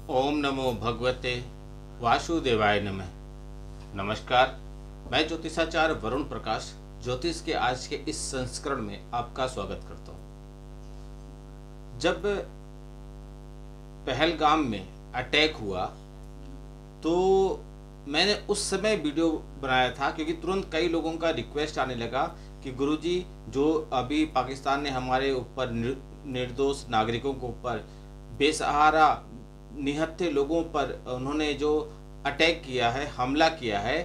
ओम नमो भगवते वासुदेवाय नमः। नमस्कार, मैं ज्योतिषाचार्य वरुण प्रकाश ज्योतिष के आज के इस संस्करण में आपका स्वागत करता हूँ। जब पहलगाम में अटैक हुआ तो मैंने उस समय वीडियो बनाया था, क्योंकि तुरंत कई लोगों का रिक्वेस्ट आने लगा कि गुरुजी, जो अभी पाकिस्तान ने हमारे ऊपर निर्दोष नागरिकों के ऊपर, बेसहारा निहत्थे लोगों पर उन्होंने जो अटैक किया है, हमला किया है,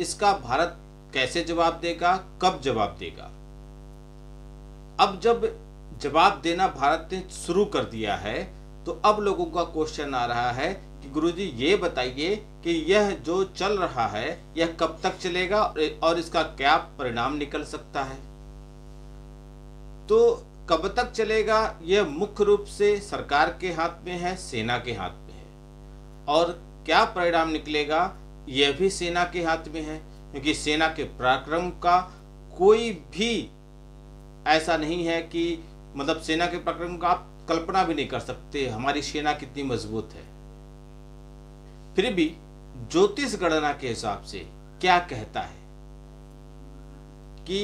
इसका भारत कैसे जवाब देगा, कब जवाब देगा। अब जब जवाब देना भारत ने शुरू कर दिया है तो अब लोगों का क्वेश्चन आ रहा है कि गुरुजी ये बताइए कि यह जो चल रहा है यह कब तक चलेगा और इसका क्या परिणाम निकल सकता है। तो कब तक चलेगा यह मुख्य रूप से सरकार के हाथ में है, सेना के हाथ में है, और क्या परिणाम निकलेगा यह भी सेना के हाथ में है, क्योंकि सेना के पराक्रम का कोई भी ऐसा नहीं है कि मतलब सेना के पराक्रम का आप कल्पना भी नहीं कर सकते हमारी सेना कितनी मजबूत है। फिर भी ज्योतिष गणना के हिसाब से क्या कहता है कि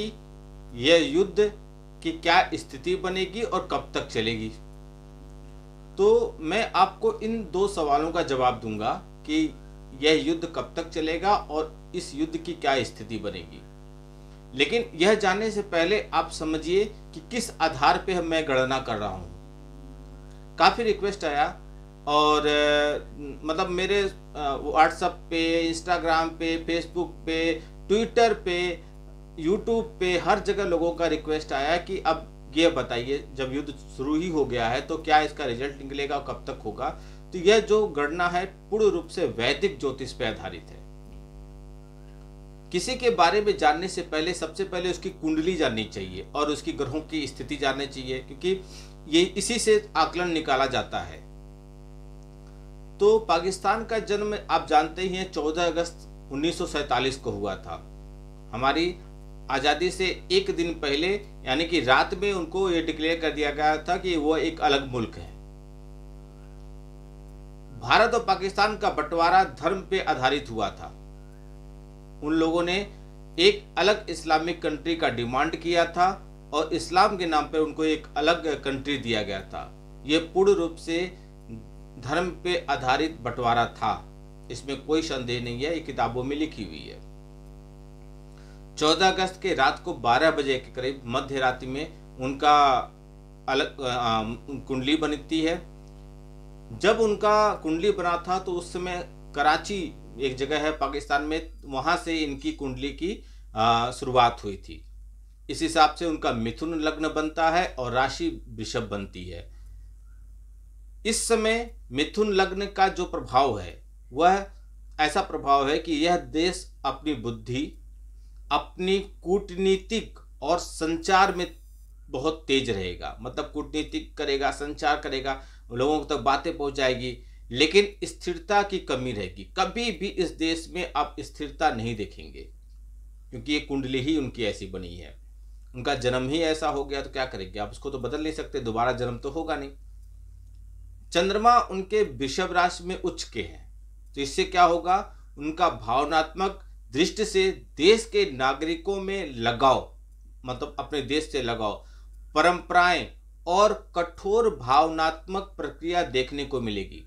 यह युद्ध कि क्या स्थिति बनेगी और कब तक चलेगी। तो मैं आपको इन दो सवालों का जवाब दूंगा कि यह युद्ध कब तक चलेगा और इस युद्ध की क्या स्थिति बनेगी। लेकिन यह जानने से पहले आप समझिए कि किस आधार पे मैं गणना कर रहा हूं। काफी रिक्वेस्ट आया और मतलब मेरे व्हाट्सएप पे, इंस्टाग्राम पे, फेसबुक पे, ट्विटर पे, यूट्यूब पे, हर जगह लोगों का रिक्वेस्ट आया कि अब ये बताइए, जब युद्ध शुरू ही हो गया है तो क्या इसका रिजल्ट निकलेगा और कब तक होगा। तो यह जो गणना है पूर्ण रूप से वैदिक ज्योतिष पे आधारित है। किसी के बारे में जानने से पहले सबसे पहले उसकी कुंडली जाननी चाहिए और उसकी ग्रहों की स्थिति जाननी चाहिए, क्योंकि ये इसी से आकलन निकाला जाता है। तो पाकिस्तान का जन्म आप जानते ही हैं 14 अगस्त 1947 को हुआ था। हमारी आज़ादी से एक दिन पहले यानी कि रात में उनको ये डिक्लेयर कर दिया गया था कि वो एक अलग मुल्क है। भारत और पाकिस्तान का बंटवारा धर्म पे आधारित हुआ था। उन लोगों ने एक अलग इस्लामिक कंट्री का डिमांड किया था और इस्लाम के नाम पर उनको एक अलग कंट्री दिया गया था। यह पूर्ण रूप से धर्म पे आधारित बंटवारा था, इसमें कोई संदेह नहीं है, ये किताबों में लिखी हुई है। 14 अगस्त के रात को 12 बजे के करीब मध्य रात्रि में उनका अलग कुंडली बनती है। जब उनका कुंडली बना था तो उस समय कराची एक जगह है पाकिस्तान में, वहां से इनकी कुंडली की शुरुआत हुई थी। इस हिसाब से उनका मिथुन लग्न बनता है और राशि वृषभ बनती है। इस समय मिथुन लग्न का जो प्रभाव है वह ऐसा प्रभाव है कि यह देश अपनी बुद्धि, अपनी कूटनीतिक और संचार में बहुत तेज रहेगा। मतलब कूटनीतिक करेगा, संचार करेगा, लोगों तक बातें पहुंचाएगी, लेकिन स्थिरता की कमी रहेगी। कभी भी इस देश में आप स्थिरता नहीं देखेंगे, क्योंकि ये कुंडली ही उनकी ऐसी बनी है। उनका जन्म ही ऐसा हो गया तो क्या करेंगे आप, उसको तो बदल नहीं सकते, दोबारा जन्म तो होगा नहीं। चंद्रमा उनके वृषभ राशि में उच्च के हैं, तो इससे क्या होगा, उनका भावनात्मक दृष्टि से देश के नागरिकों में लगाव, मतलब अपने देश से लगाव, परंपराएं और कठोर भावनात्मक प्रक्रिया देखने को मिलेगी।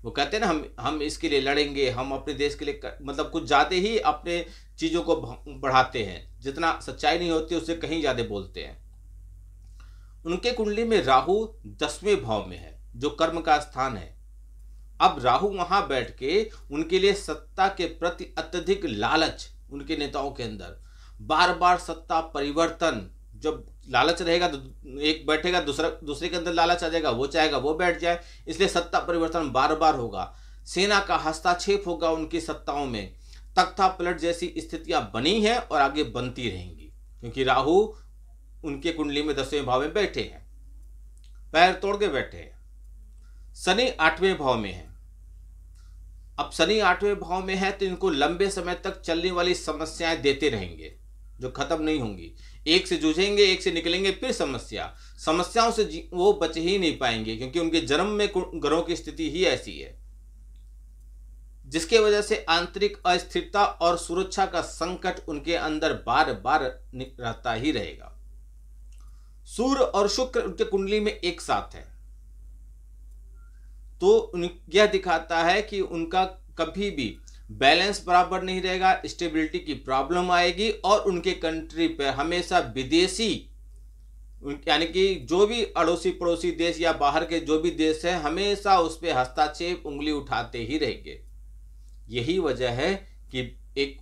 वो कहते हैं ना, हम इसके लिए लड़ेंगे, हम अपने देश के लिए मतलब कुछ ज्यादा ही अपने चीजों को बढ़ाते हैं, जितना सच्चाई नहीं होती उससे कहीं ज्यादा बोलते हैं। उनके कुंडली में राहु 10वें भाव में है, जो कर्म का स्थान है। अब राहु वहां बैठ के उनके लिए सत्ता के प्रति अत्यधिक लालच उनके नेताओं के अंदर, बार बार सत्ता परिवर्तन, जब लालच रहेगा तो एक बैठेगा, दूसरे के अंदर लालच आ जाएगा, वो चाहेगा वो बैठ जाए, इसलिए सत्ता परिवर्तन बार बार होगा। सेना का हस्तक्षेप होगा उनकी सत्ताओं में। तख्ता पलट जैसी स्थितियां बनी हैं और आगे बनती रहेंगी, क्योंकि राहु उनके कुंडली में 10वें भाव में बैठे हैं, पैर तोड़ के बैठे हैं। शनि 8वें भाव में है। अब शनि 8वें भाव में है तो इनको लंबे समय तक चलने वाली समस्याएं देते रहेंगे, जो खत्म नहीं होंगी। एक से जूझेंगे, एक से निकलेंगे, फिर समस्याओं से वो बच ही नहीं पाएंगे, क्योंकि उनके जन्म में ग्रहों की स्थिति ही ऐसी है। जिसके वजह से आंतरिक अस्थिरता और सुरक्षा का संकट उनके अंदर बार बार रहता ही रहेगा। सूर्य और शुक्र उनके कुंडली में एक साथ है, तो यह दिखाता है कि उनका कभी भी बैलेंस बराबर नहीं रहेगा, स्टेबिलिटी की प्रॉब्लम आएगी और उनके कंट्री पे हमेशा विदेशी यानी कि जो भी अड़ोसी पड़ोसी देश या बाहर के जो भी देश है हमेशा उस पर हस्तक्षेप उंगली उठाते ही रहेंगे। यही वजह है कि एक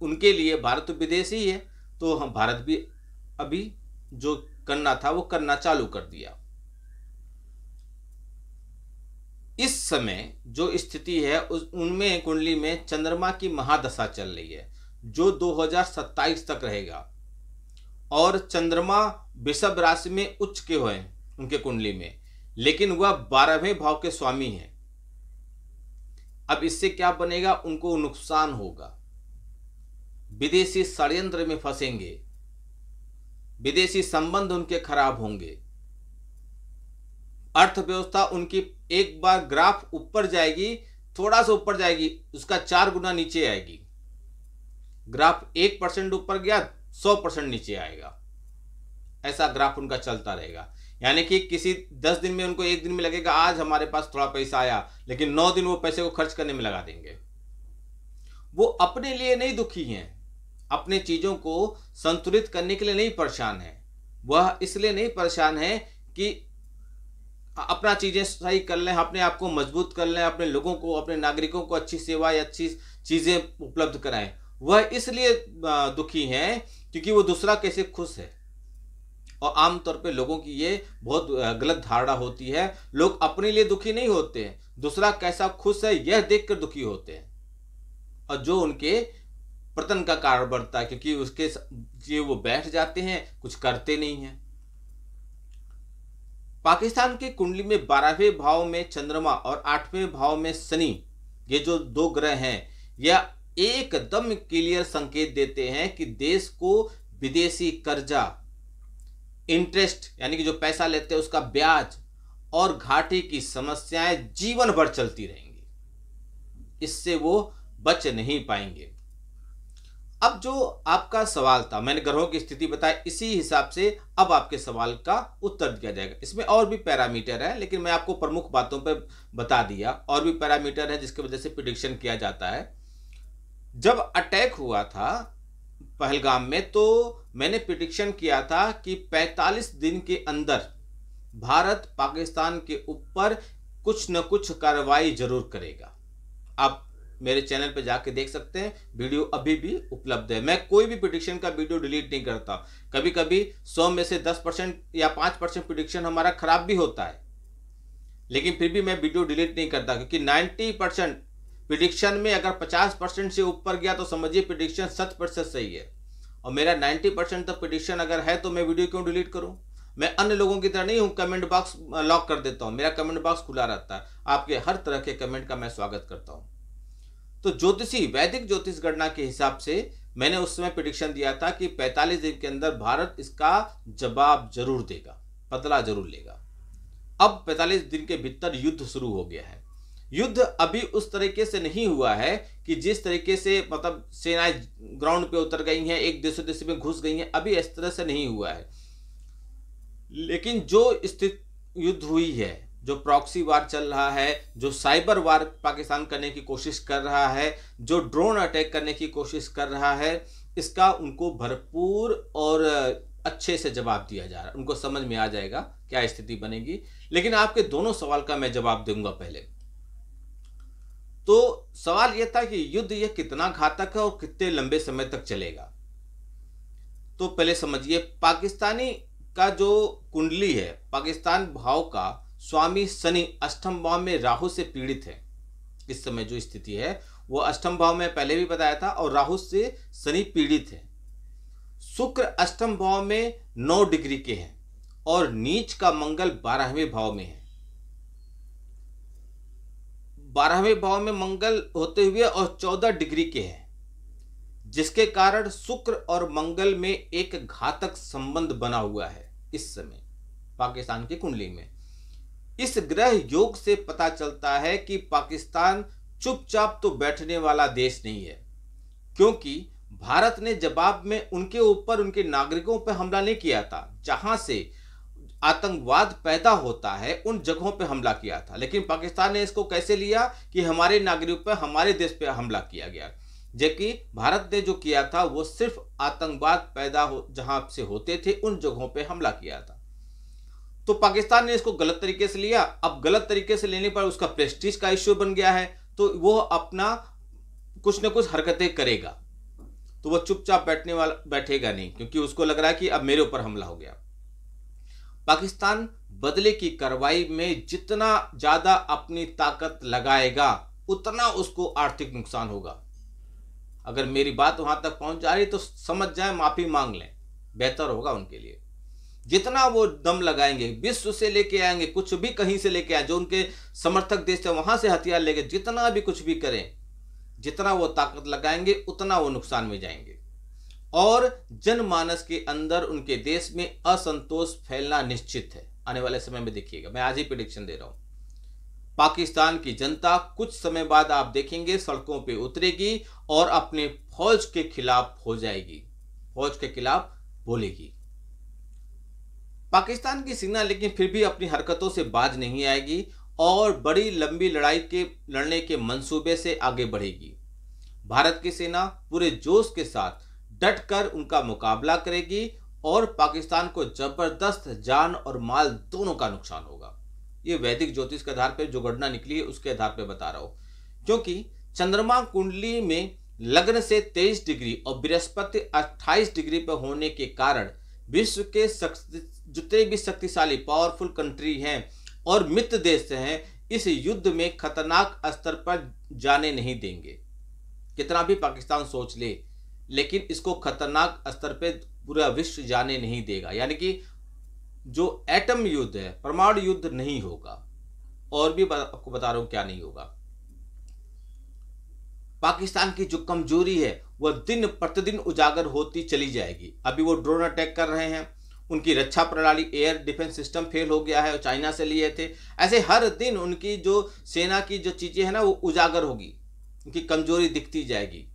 उनके लिए भारत विदेशी है, तो हम भारत भी अभी जो करना था वो करना चालू कर दिया। इस समय जो स्थिति है उनमें कुंडली में चंद्रमा की महादशा चल रही है जो 2027 तक रहेगा, और चंद्रमा वृषभ राशि में उच्च के हुए उनके कुंडली में, लेकिन वह 12वें भाव के स्वामी हैं। अब इससे क्या बनेगा, उनको नुकसान होगा, विदेशी षड्यंत्र में फंसेंगे, विदेशी संबंध उनके खराब होंगे, अर्थव्यवस्था उनकी एक बार ग्राफ ऊपर जाएगी, थोड़ा सा ऊपर जाएगी, उसका 4 गुना नीचे आएगी। ग्राफ 1% ऊपर गया 100% नीचे आएगा, ऐसा ग्राफ उनका चलता रहेगा। यानी कि किसी 10 दिन में उनको एक दिन में लगेगा आज हमारे पास थोड़ा पैसा आया, लेकिन 9 दिन वो पैसे को खर्च करने में लगा देंगे। वो अपने लिए नहीं दुखी हैं, अपने चीजों को संतुलित करने के लिए नहीं परेशान है। वह इसलिए नहीं परेशान है कि अपना चीजें सही कर लें, अपने आप को मजबूत कर लें, अपने लोगों को, अपने नागरिकों को अच्छी सेवा या अच्छी चीजें उपलब्ध कराएं। वह इसलिए दुखी हैं क्योंकि वो दूसरा कैसे खुश है। और आमतौर पे लोगों की ये बहुत गलत धारणा होती है, लोग अपने लिए दुखी नहीं होते हैं, दूसरा कैसा खुश है यह देखकर दुखी होते हैं, और जो उनके पतन का कारण बनता है, क्योंकि उसके लिए वो बैठ जाते हैं, कुछ करते नहीं हैं। पाकिस्तान की कुंडली में 12वें भाव में चंद्रमा और 8वें भाव में शनि, ये जो 2 ग्रह हैं, यह एकदम क्लियर संकेत देते हैं कि देश को विदेशी कर्जा, इंटरेस्ट यानी कि जो पैसा लेते हैं उसका ब्याज और घाटे की समस्याएं जीवन भर चलती रहेंगी, इससे वो बच नहीं पाएंगे। अब जो आपका सवाल था, मैंने ग्रहों की स्थिति बताई, इसी हिसाब से अब आपके सवाल का उत्तर दिया जाएगा। इसमें और भी पैरामीटर है, लेकिन मैं आपको प्रमुख बातों पर बता दिया। और भी पैरामीटर है जिसकी वजह से प्रेडिक्शन किया जाता है। जब अटैक हुआ था पहलगाम में, तो मैंने प्रेडिक्शन किया था कि 45 दिन के अंदर भारत पाकिस्तान के ऊपर कुछ न कुछ कार्रवाई जरूर करेगा। आप मेरे चैनल पे जाके देख सकते हैं, वीडियो अभी भी उपलब्ध है। मैं कोई भी प्रेडिक्शन का वीडियो डिलीट नहीं करता। कभी कभी 100 में से 10% या 5% प्रेडिक्शन हमारा खराब भी होता है, लेकिन फिर भी मैं वीडियो डिलीट नहीं करता, क्योंकि 90% प्रेडिक्शन में अगर 50% से ऊपर गया तो समझिए प्रेडिक्शन 100% सही है। और मेरा 90% तक प्रेडिक्शन अगर है तो मैं वीडियो क्यों डिलीट करूं। मैं अन्य लोगों की तरह नहीं हूं, कमेंट बॉक्स लॉक कर देता हूं। मेरा कमेंट बॉक्स खुला रहता है, आपके हर तरह के कमेंट का मैं स्वागत करता हूं। तो ज्योतिषी, वैदिक ज्योतिष गणना के हिसाब से मैंने उस समय प्रेडिक्शन दिया था कि 45 दिन के अंदर भारत इसका जवाब जरूर देगा, बदला जरूर लेगा। अब 45 दिन के भीतर युद्ध शुरू हो गया है। युद्ध अभी उस तरीके से नहीं हुआ है कि जिस तरीके से मतलब सेनाएं ग्राउंड पे उतर गई हैं, एक देश देश में घुस गई हैं, अभी इस तरह से नहीं हुआ है। लेकिन जो स्थिति युद्ध हुई है, जो प्रॉक्सी वार चल रहा है, जो साइबर वार पाकिस्तान करने की कोशिश कर रहा है, जो ड्रोन अटैक करने की कोशिश कर रहा है, इसका उनको भरपूर और अच्छे से जवाब दिया जा रहा है। उनको समझ में आ जाएगा क्या स्थिति बनेगी। लेकिन आपके दोनों सवाल का मैं जवाब दूंगा। पहले तो सवाल यह था कि युद्ध यह कितना घातक है और कितने लंबे समय तक चलेगा। तो पहले समझिए, पाकिस्तानी का जो कुंडली है, पाकिस्तान भाव का स्वामी शनि अष्टम भाव में राहु से पीड़ित है। इस समय जो स्थिति है वो अष्टम भाव में पहले भी बताया था, और राहु से शनि पीड़ित है। शुक्र अष्टम भाव में 9 डिग्री के हैं और नीच का मंगल 12वें भाव में है। 12वें भाव में मंगल होते हुए और 14 डिग्री के हैं, जिसके कारण शुक्र और मंगल में एक घातक संबंध बना हुआ है इस समय पाकिस्तान की कुंडली में। इस ग्रह योग से पता चलता है कि पाकिस्तान चुपचाप तो बैठने वाला देश नहीं है, क्योंकि भारत ने जवाब में उनके ऊपर, उनके नागरिकों पर हमला नहीं किया था। जहां से आतंकवाद पैदा होता है उन जगहों पे हमला किया था, लेकिन पाकिस्तान ने इसको कैसे लिया कि हमारे नागरिकों पर, हमारे देश पे हमला किया गया। जबकि भारत ने जो किया था वो सिर्फ आतंकवाद पैदा हो जहां से होते थे उन जगहों पे हमला किया था। तो पाकिस्तान ने इसको गलत तरीके से लिया। अब गलत तरीके से लेने पर उसका प्रेस्टीज का इश्यू बन गया है, तो वो अपना कुछ न कुछ हरकतें करेगा। तो वो चुपचाप बैठेगा नहीं, क्योंकि उसको लग रहा है कि अब मेरे ऊपर हमला हो गया। पाकिस्तान बदले की कार्रवाई में जितना ज्यादा अपनी ताकत लगाएगा उतना उसको आर्थिक नुकसान होगा। अगर मेरी बात वहां तक पहुंच जा रही तो समझ जाए, माफी मांग लें, बेहतर होगा उनके लिए। जितना वो दम लगाएंगे, विश्व से लेके आएंगे, कुछ भी कहीं से लेके आए, जो उनके समर्थक देश है वहां से हथियार लेके जितना भी कुछ भी करें, जितना वो ताकत लगाएंगे उतना वो नुकसान में जाएंगे। और जनमानस के अंदर उनके देश में असंतोष फैलना निश्चित है। आने वाले समय में देखिएगा, मैं आज ही प्रेडिक्शन दे रहा हूं, पाकिस्तान की जनता कुछ समय बाद आप देखेंगे सड़कों पे उतरेगी और अपने फौज के खिलाफ हो जाएगी, फौज के खिलाफ बोलेगी। पाकिस्तान की सेना लेकिन फिर भी अपनी हरकतों से बाज नहीं आएगी और बड़ी लंबी लड़ाई के लड़ने के मंसूबे से आगे बढ़ेगी। भारत की सेना पूरे जोश के साथ डटकर उनका मुकाबला करेगी और पाकिस्तान को जबरदस्त जान और माल दोनों का नुकसान होगा। ये वैदिक ज्योतिष के आधार पर जो गणना निकली है उसके आधार पर बता रहा हूं, क्योंकि चंद्रमा कुंडली में लग्न से 23 डिग्री और बृहस्पति 28 डिग्री पर होने के कारण विश्व के जितने भी शक्तिशाली पावरफुल कंट्री हैं और मित्र देश हैं, इस युद्ध में खतरनाक स्तर पर जाने नहीं देंगे। कितना भी पाकिस्तान सोच ले, लेकिन इसको खतरनाक स्तर पे पूरा विश्व जाने नहीं देगा। यानी कि जो एटम युद्ध है, परमाणु युद्ध नहीं होगा। और भी आपको बता रहा हूं क्या नहीं होगा। पाकिस्तान की जो कमजोरी है वह दिन प्रतिदिन उजागर होती चली जाएगी। अभी वो ड्रोन अटैक कर रहे हैं, उनकी रक्षा प्रणाली एयर डिफेंस सिस्टम फेल हो गया है, चाइना से लिए थे। ऐसे हर दिन उनकी जो सेना की जो चीजें हैं ना वो उजागर होगी, उनकी कमजोरी दिखती जाएगी।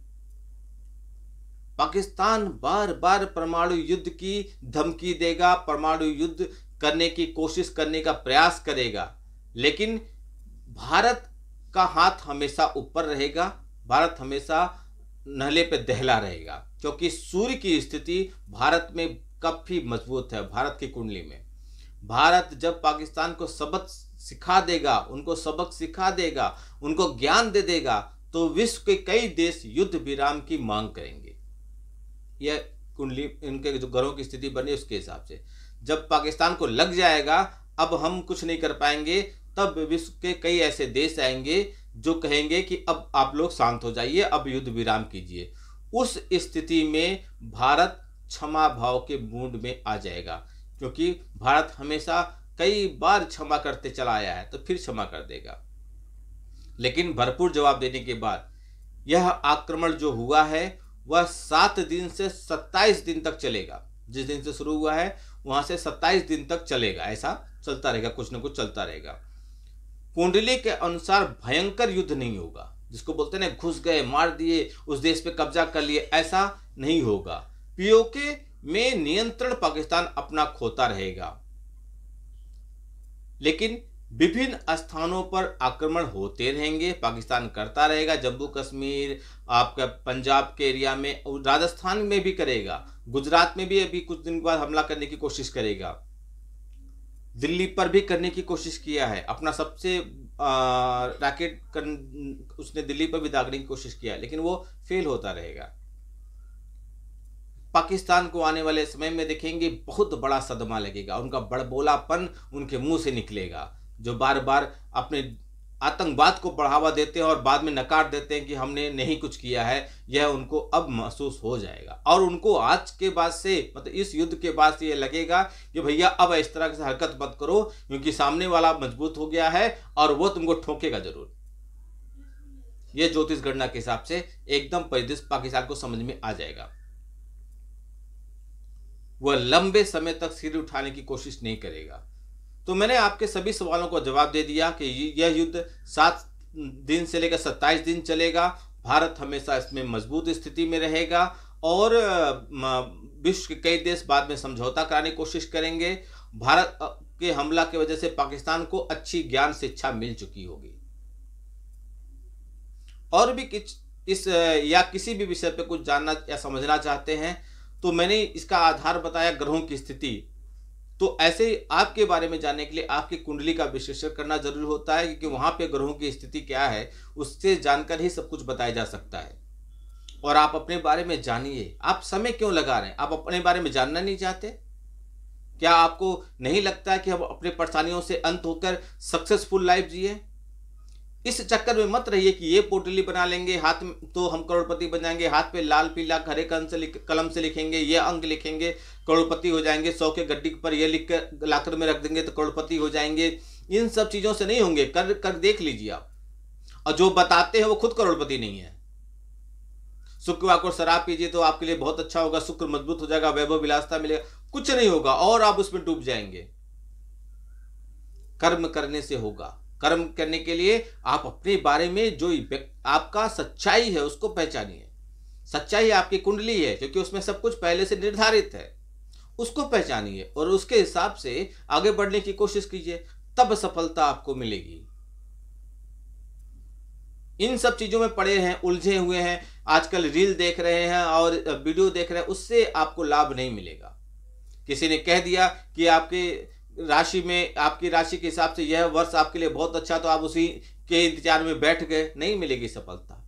पाकिस्तान बार बार परमाणु युद्ध की धमकी देगा, परमाणु युद्ध करने की कोशिश करने का प्रयास करेगा, लेकिन भारत का हाथ हमेशा ऊपर रहेगा, भारत हमेशा नहले पे दहला रहेगा, क्योंकि सूर्य की स्थिति भारत में काफी मजबूत है। भारत की कुंडली में भारत जब पाकिस्तान को सबक सिखा देगा, उनको सबक सिखा देगा, उनको ज्ञान दे देगा, तो विश्व के कई देश युद्ध विराम की मांग करेंगे। यह कुंडली, इनके जो ग्रहों की स्थिति बनी उसके हिसाब से जब पाकिस्तान को लग जाएगा अब हम कुछ नहीं कर पाएंगे, तब विश्व के कई ऐसे देश आएंगे जो कहेंगे कि अब आप लोग शांत हो जाइए, अब युद्ध विराम कीजिए। उस स्थिति में भारत क्षमा भाव के मूड में आ जाएगा, क्योंकि भारत हमेशा कई बार क्षमा करते चला आया है, तो फिर क्षमा कर देगा। लेकिन भरपूर जवाब देने के बाद यह आक्रमण जो हुआ है वह 7 दिन से 27 दिन तक चलेगा। जिस दिन से शुरू हुआ है वहां से 27 दिन तक चलेगा, ऐसा चलता रहेगा, कुछ न कुछ चलता रहेगा। कुंडली के अनुसार भयंकर युद्ध नहीं होगा, जिसको बोलते हैं घुस गए, मार दिए, उस देश पे कब्जा कर लिए, ऐसा नहीं होगा। पीओके में नियंत्रण पाकिस्तान अपना खोता रहेगा, लेकिन विभिन्न स्थानों पर आक्रमण होते रहेंगे, पाकिस्तान करता रहेगा। जम्मू कश्मीर, आपका पंजाब के एरिया में, राजस्थान में भी करेगा, गुजरात में भी अभी कुछ दिन बाद हमला करने की कोशिश करेगा, दिल्ली पर भी करने की कोशिश किया है। अपना सबसे रैकेट उसने दिल्ली पर भी दागने की कोशिश किया है, लेकिन वो फेल होता रहेगा। पाकिस्तान को आने वाले समय में देखेंगे बहुत बड़ा सदमा लगेगा, उनका बड़बोलापन उनके मुंह से निकलेगा, जो बार बार अपने आतंकवाद को बढ़ावा देते हैं और बाद में नकार देते हैं कि हमने नहीं कुछ किया है, यह उनको अब महसूस हो जाएगा। और उनको आज के बाद से, मतलब इस युद्ध के बाद से ये लगेगा कि भैया अब इस तरह से हरकत मत करो, क्योंकि सामने वाला मजबूत हो गया है और वो तुमको ठोकेगा जरूर। ये ज्योतिष गणना के हिसाब से एकदम परिदृश्य पाकिस्तान को समझ में आ जाएगा। वह लंबे समय तक सिर उठाने की कोशिश नहीं करेगा। तो मैंने आपके सभी सवालों को जवाब दे दिया कि यह युद्ध 7 दिन से लेकर 27 दिन चलेगा। भारत हमेशा इसमें मजबूत स्थिति में रहेगा और विश्व के कई देश बाद में समझौता कराने की कोशिश करेंगे। भारत के हमला की वजह से पाकिस्तान को अच्छी ज्ञान शिक्षा मिल चुकी होगी। और भी इस या किसी भी विषय पे कुछ जानना या समझना चाहते हैं तो मैंने इसका आधार बताया ग्रहों की स्थिति। तो ऐसे ही आपके बारे में जानने के लिए आपकी कुंडली का विश्लेषण करना जरूरी होता है, क्योंकि वहां पे ग्रहों की स्थिति क्या है उससे जानकर ही सब कुछ बताया जा सकता है। और आप अपने बारे में जानिए। आप समय क्यों लगा रहे हैं? आप अपने बारे में जानना नहीं चाहते? क्या आपको नहीं लगता है कि हम अपने परेशानियों से अंत होकर सक्सेसफुल लाइफ जिए? इस चक्कर में मत रहिए कि ये पोटली बना लेंगे हाथ में तो हम करोड़पति बन जाएंगे, हाथ पे लाल पीला हरे कलम से लिखेंगे, ये अंक लिखेंगे करोड़पति हो जाएंगे, 100 के गड्डी पर ये लिख कर लाकर में रख देंगे तो करोड़पति हो जाएंगे। इन सब चीजों से नहीं होंगे। कर कर देख लीजिए आप। और जो बताते हैं वो खुद करोड़पति नहीं है। शुक्रवार को शराब पीजिए तो आपके लिए बहुत अच्छा होगा, शुक्र मजबूत हो जाएगा, वैभव विलासता मिलेगा, कुछ नहीं होगा और आप उसमें डूब जाएंगे। कर्म करने से होगा। कर्म करने के लिए आप अपने बारे में जो आपका सच्चाई है उसको पहचानिए। सच्चाई आपकी कुंडली है, क्योंकि उसमें सब कुछ पहले से निर्धारित है। उसको पहचानिए और उसके हिसाब से आगे बढ़ने की कोशिश कीजिए, तब सफलता आपको मिलेगी। इन सब चीजों में पड़े हैं, उलझे हुए हैं, आजकल रील देख रहे हैं और वीडियो देख रहे हैं, उससे आपको लाभ नहीं मिलेगा। किसी ने कह दिया कि आपके राशि में, आपकी राशि के हिसाब से यह वर्ष आपके लिए बहुत अच्छा, तो आप उसी के इंतजार में बैठ गए, नहीं मिलेगी सफलता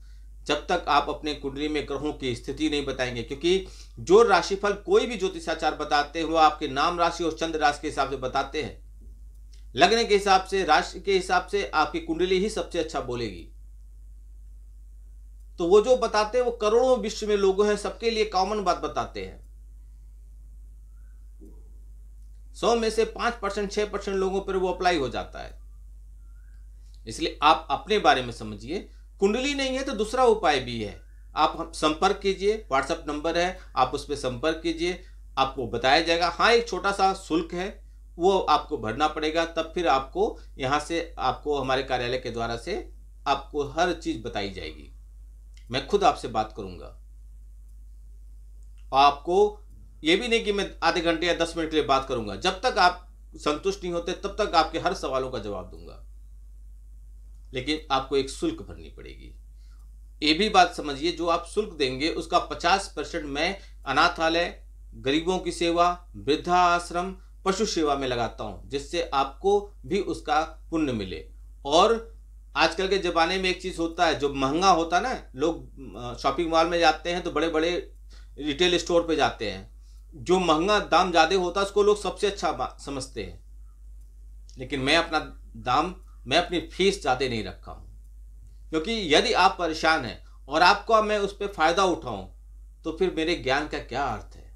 जब तक आप अपने कुंडली में ग्रहों की स्थिति नहीं बताएंगे। क्योंकि जो राशिफल कोई भी ज्योतिषाचार्य बताते हैं वो आपके नाम राशि और चंद्र राशि के हिसाब से बताते हैं। लगने के हिसाब से, राशि के हिसाब से आपकी कुंडली ही सबसे अच्छा बोलेगी। तो वो जो बताते हैं वो करोड़ों विश्व में लोगों हैं, सबके लिए कॉमन बात बताते हैं। 100 में से 5%, 6% लोगों पर वो अप्लाई हो जाता है। इसलिए आप अपने बारे में समझिए। कुंडली नहीं है तो दूसरा उपाय भी है, आप संपर्क कीजिए, व्हाट्सएप नंबर है, आप उस पर संपर्क कीजिए, आपको बताया जाएगा। हाँ, एक छोटा सा शुल्क है, वो आपको भरना पड़ेगा, तब फिर आपको यहाँ से, आपको हमारे कार्यालय के द्वारा से आपको हर चीज बताई जाएगी। मैं खुद आपसे बात करूंगा। आपको ये भी नहीं कि मैं आधे घंटे या 10 मिनट के लिए बात करूंगा। जब तक आप संतुष्ट नहीं होते तब तक आपके हर सवालों का जवाब दूंगा, लेकिन आपको एक शुल्क भरनी पड़ेगी। ये भी बात समझिए, जो आप शुल्क देंगे उसका 50% मैं अनाथालय, गरीबों की सेवा, वृद्धा आश्रम, पशु सेवा में लगाता हूं, जिससे आपको भी उसका पुण्य मिले। और आजकल के जमाने में एक चीज होता है, जो महंगा होता है ना, लोग शॉपिंग मॉल में जाते हैं तो बड़े बड़े रिटेल स्टोर पे जाते हैं, जो महंगा दाम ज्यादा होता है उसको लोग सबसे अच्छा समझते हैं। लेकिन मैं अपना दाम, मैं अपनी फीस ज्यादा नहीं रखा हूं, क्योंकि यदि आप परेशान हैं और आपको मैं उस पर फायदा उठाऊं तो फिर मेरे ज्ञान का क्या अर्थ है।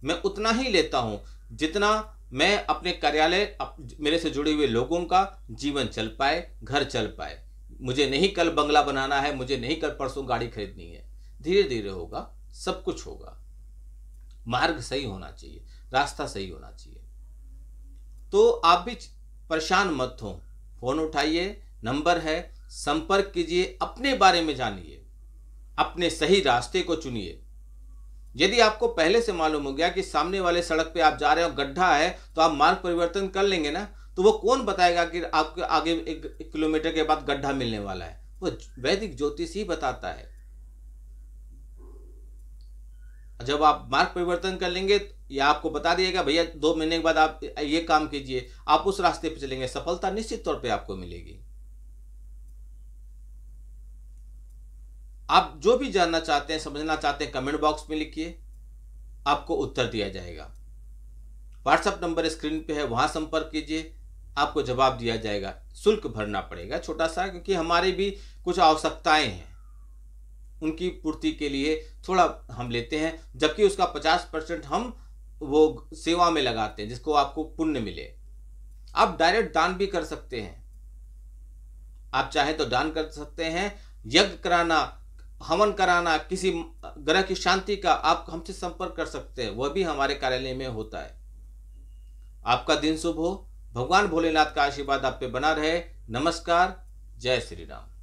मैं उतना ही लेता हूं जितना मैं अपने कार्यालय, मेरे से जुड़े हुए लोगों का जीवन चल पाए, घर चल पाए। मुझे नहीं कल बंगला बनाना है, मुझे नहीं कल परसों गाड़ी खरीदनी है। धीरे धीरे होगा, सब कुछ होगा। मार्ग सही होना चाहिए, रास्ता सही होना चाहिए। तो आप भी परेशान मत हो, फोन उठाइए, नंबर है, संपर्क कीजिए, अपने बारे में जानिए, अपने सही रास्ते को चुनिए। यदि आपको पहले से मालूम हो गया कि सामने वाले सड़क पे आप जा रहे हो, गड्ढा है, तो आप मार्ग परिवर्तन कर लेंगे ना। तो वो कौन बताएगा कि आपके आगे 1 किलोमीटर के बाद गड्ढा मिलने वाला है? वो वैदिक ज्योतिष ही बताता है। जब आप मार्ग परिवर्तन कर लेंगे या आपको बता दिएगा भैया 2 महीने के बाद आप ये काम कीजिए, आप उस रास्ते पे चलेंगे, सफलता निश्चित तौर पे आपको मिलेगी। आप जो भी जानना चाहते हैं, समझना चाहते हैं, कमेंट बॉक्स में लिखिए, आपको उत्तर दिया जाएगा। व्हाट्सएप नंबर स्क्रीन पे है, वहां संपर्क कीजिए, आपको जवाब दिया जाएगा। शुल्क भरना पड़ेगा छोटा सा, क्योंकि हमारी भी कुछ आवश्यकताएं हैं, उनकी पूर्ति के लिए थोड़ा हम लेते हैं, जबकि उसका 50% हम वो सेवा में लगाते हैं, जिसको आपको पुण्य मिले। आप डायरेक्ट दान भी कर सकते हैं, आप चाहे तो दान कर सकते हैं। यज्ञ कराना, हवन कराना, किसी ग्रह की शांति का, आप हमसे संपर्क कर सकते हैं, वह भी हमारे कार्यालय में होता है। आपका दिन शुभ हो, भगवान भोलेनाथ का आशीर्वाद आप पे बना रहे। नमस्कार, जय श्री राम।